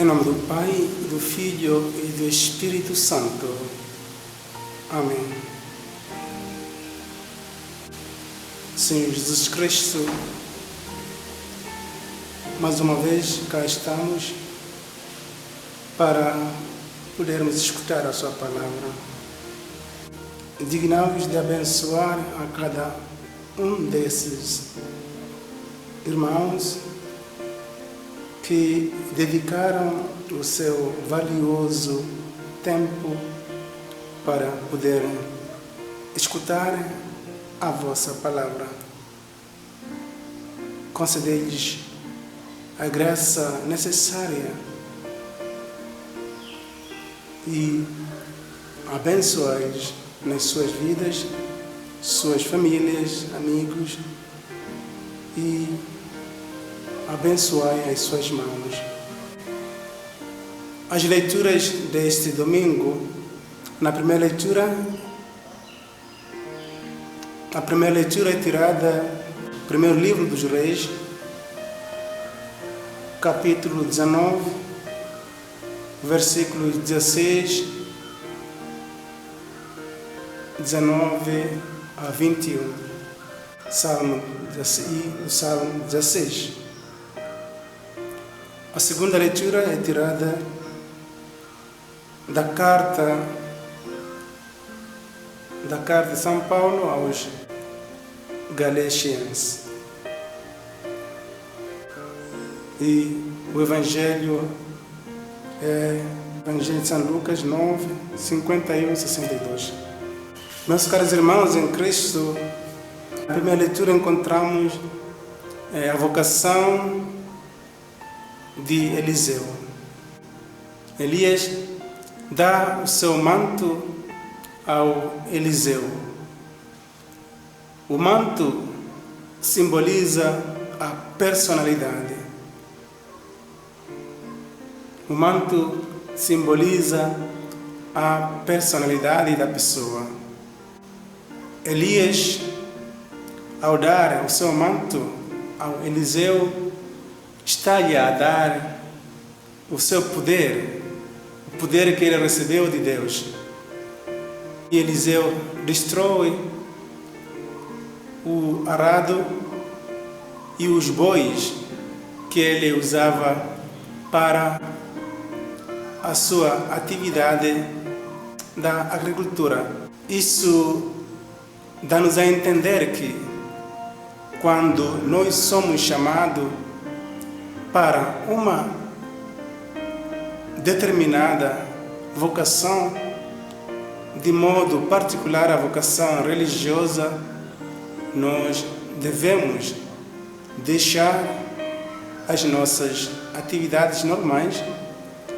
Em nome do Pai, do Filho e do Espírito Santo. Amém. Senhor Jesus Cristo, mais uma vez cá estamos para podermos escutar a Sua palavra. Dignamos de abençoar a cada um desses irmãos que dedicaram o seu valioso tempo para poder escutar a vossa palavra. Concedei-lhes a graça necessária e abençoai-os nas suas vidas, suas famílias, amigos, e abençoai as suas mãos. As leituras deste domingo, a primeira leitura é tirada do primeiro livro dos Reis, capítulo 19, versículos 16, 19 a 21, Salmo 16. A segunda leitura é tirada da carta de São Paulo aos Galatians. E o Evangelho é o Evangelho de São Lucas 9, 51 e 62. Meus caros irmãos em Cristo, na primeira leitura encontramos a vocação de Eliseu. Elias dá o seu manto ao Eliseu. O manto simboliza a personalidade. O manto simboliza a personalidade da pessoa. Elias, ao dar o seu manto ao Eliseu, está-lhe a dar o seu poder, o poder que ele recebeu de Deus. E Eliseu destrói o arado e os bois que ele usava para a sua atividade da agricultura. Isso dá-nos a entender que quando nós somos chamados para uma determinada vocação, de modo particular a vocação religiosa, nós devemos deixar as nossas atividades normais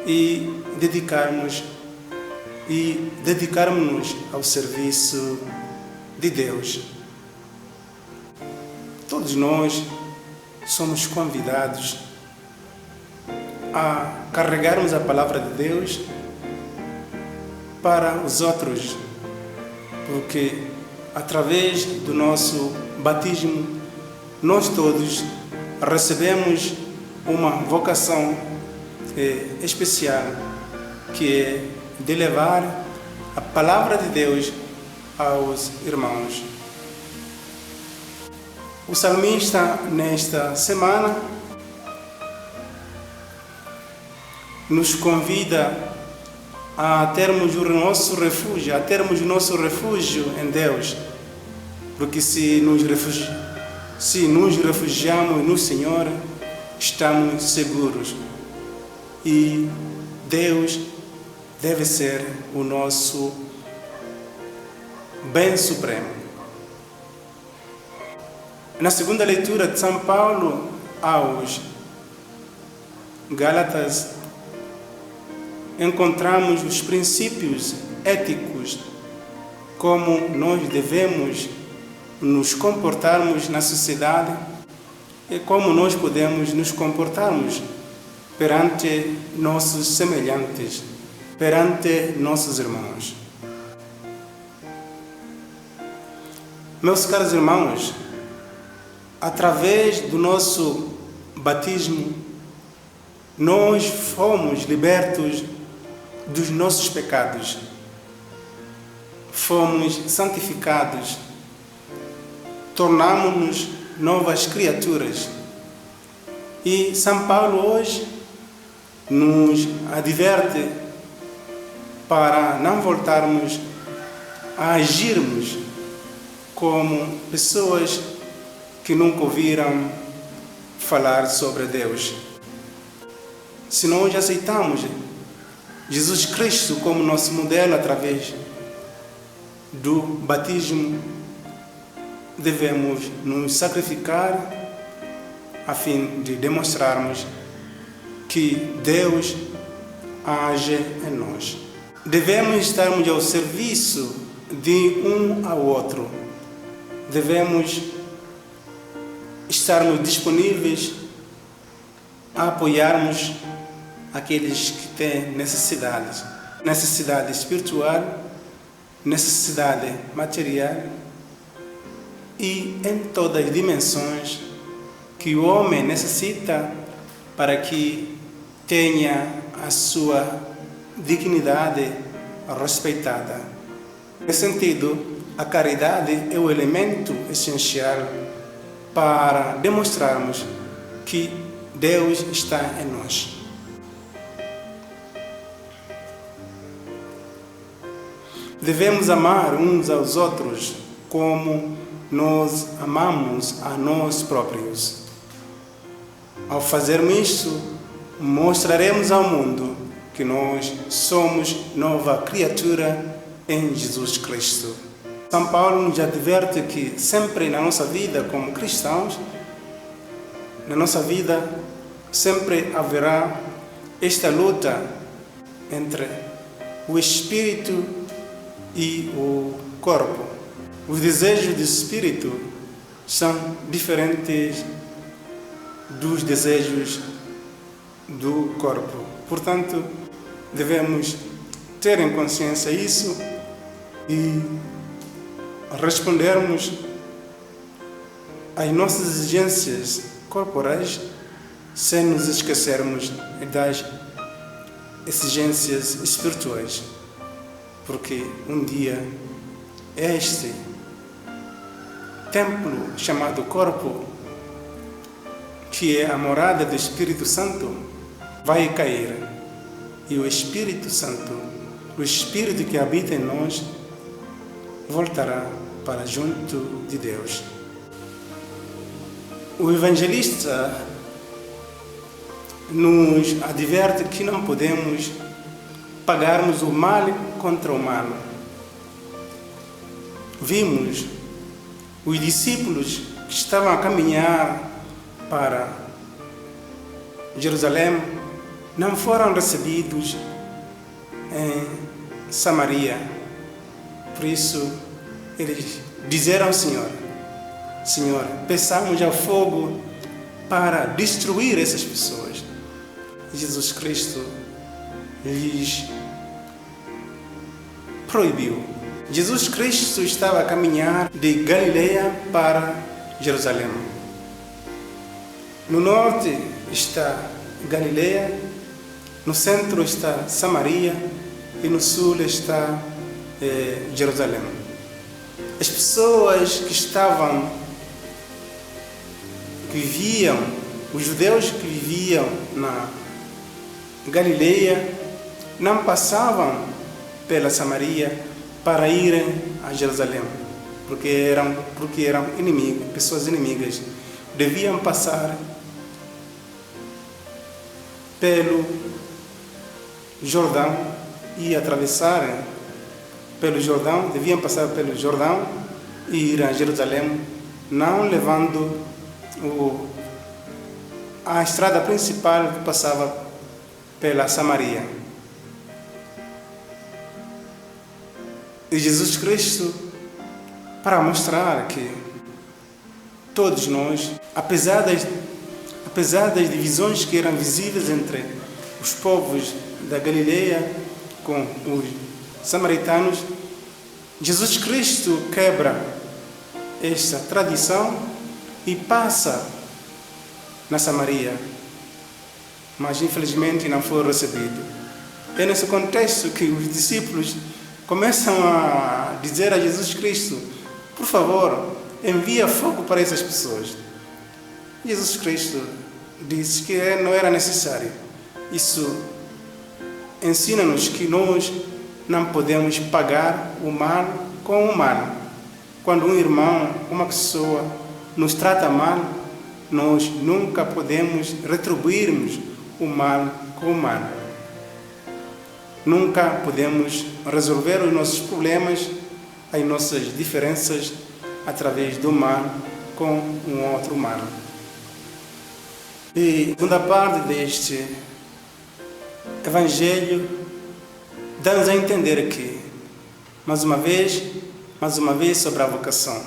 e dedicarmos-nos ao serviço de Deus. Todos nós somos convidados a carregarmos a palavra de Deus para os outros, porque através do nosso batismo nós todos recebemos uma vocação especial, que é de levar a palavra de Deus aos irmãos. O salmista, nesta semana, nos convida a termos o nosso refúgio, em Deus, porque se nos refugiamos no Senhor, estamos seguros, e Deus deve ser o nosso bem supremo. Na segunda leitura de São Paulo aos Gálatas, encontramos os princípios éticos, como nós devemos nos comportarmos na sociedade e como nós podemos nos comportarmos perante nossos semelhantes, perante nossos irmãos. Meus caros através do nosso batismo, nós fomos libertos dos nossos pecados, fomos santificados, tornamos-nos novas criaturas. E São Paulo hoje nos adverte para não voltarmos a agirmos como pessoas que nunca ouviram falar sobre Deus. Se nós aceitamos Jesus Cristo como nosso modelo através do batismo, devemos nos sacrificar a fim de demonstrarmos que Deus age em nós. Devemos estarmos ao serviço de um ao outro. Devemos estarmos disponíveis a apoiarmos aqueles que têm necessidade espiritual, necessidade material e em todas as dimensões que o homem necessita para que tenha a sua dignidade respeitada. Nesse sentido, a caridade é o elemento essencial para demonstrarmos que Deus está em nós. Devemos amar uns aos outros como nós amamos a nós próprios. Ao fazermos isso, mostraremos ao mundo que nós somos nova criatura em Jesus Cristo. São Paulo nos adverte que sempre na nossa vida como cristãos, na nossa vida sempre haverá esta luta entre o espírito e o corpo. Os desejos do espírito são diferentes dos desejos do corpo. Portanto, devemos ter em consciência isso e respondermos às nossas exigências corporais sem nos esquecermos das exigências espirituais, porque um dia este templo chamado corpo, que é a morada do Espírito Santo, vai cair e o Espírito Santo, o Espírito que habita em nós, voltará para junto de Deus. O evangelista nos adverte que não podemos pagarmos o mal contra o mal. Vimos os discípulos que estavam a caminhar para Jerusalém, não foram recebidos em Samaria. Por isso, eles disseram ao Senhor: Senhor, peçamos ao fogo para destruir essas pessoas. Jesus Cristo lhes proibiu. Jesus Cristo estava a caminhar de Galileia para Jerusalém. No norte está Galileia, no centro está Samaria e no sul está Jerusalém. As pessoas que viviam, os judeus que viviam na Galileia, não passavam pela Samaria para irem a Jerusalém, porque eram inimigos, pessoas inimigas. Deviam passar pelo Jordão e atravessarem pelo Jordão, deviam passar pelo Jordão e ir a Jerusalém, não levando a estrada principal que passava pela Samaria. E Jesus Cristo, para mostrar que todos nós, apesar das divisões que eram visíveis entre os povos da Galileia com os samaritanos, Jesus Cristo quebra esta tradição e passa na Samaria. mas infelizmente não foi recebido. É nesse contexto que os discípulos começam a dizer a Jesus Cristo: por favor, envia fogo para essas pessoas. Jesus Cristo disse que não era necessário. Isso ensina-nos que nós não podemos pagar o mal com o mal. Quando um irmão, uma pessoa nos trata mal, nós nunca podemos retribuirmos o mal com o mal. Nunca podemos resolver os nossos problemas, as nossas diferenças, através do mal com um outro mal. E a segunda parte deste Evangelho dá-nos a entender que, mais uma vez sobre a vocação.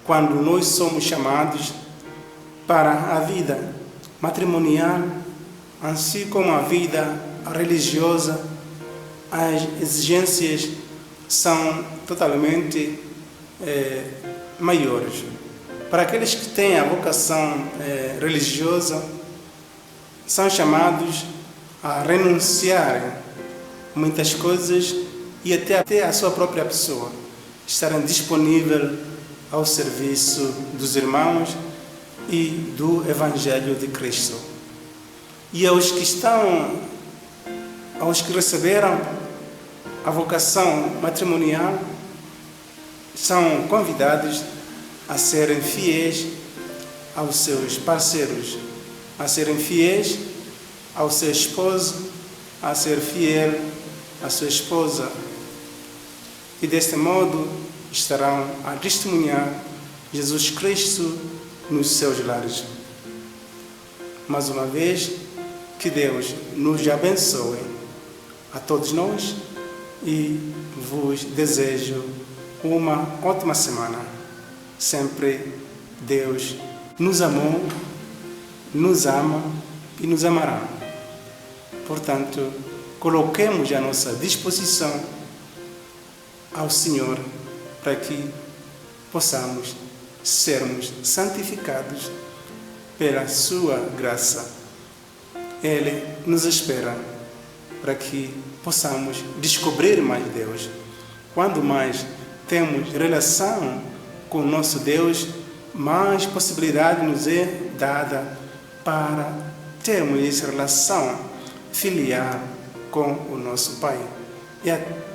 Quando nós somos chamados para a vida matrimonial, assim como a vida religiosa, as exigências são totalmente maiores. Para aqueles que têm a vocação religiosa, são chamados a renunciar muitas coisas e até a sua própria pessoa, estarem disponíveis ao serviço dos irmãos e do Evangelho de Cristo. E aos que receberam a vocação matrimonial, são convidados a serem fiéis aos seus parceiros, a serem fiéis ao seu esposo, a ser fiel à sua esposa. E deste modo estarão a testemunhar Jesus Cristo nos seus lares. Mais uma vez, que Deus nos abençoe a todos nós e vos desejo uma ótima semana. Sempre Deus nos amou, nos ama e nos amará. Portanto, coloquemos a nossa disposição ao Senhor para que possamos sermos santificados pela sua graça. Ele nos espera para que possamos descobrir mais Deus. Quanto mais temos relação com o nosso Deus, mais possibilidade nos é dada para termos essa relação filial com o nosso Pai.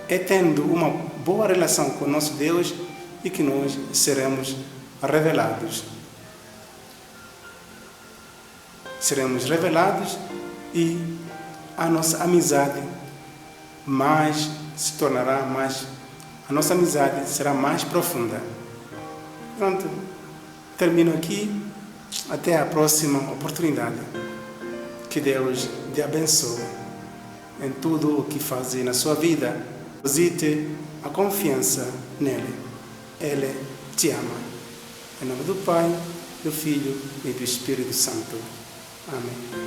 É tendo uma boa relação com o nosso Deus e que nós seremos revelados. Seremos revelados e a nossa amizade a nossa amizade será mais profunda. Pronto, termino aqui. Até a próxima oportunidade. Que Deus te abençoe em tudo o que faz na sua vida. Deposite a confiança nele. Ele te ama. Em nome do Pai, do Filho e do Espírito Santo. Amém.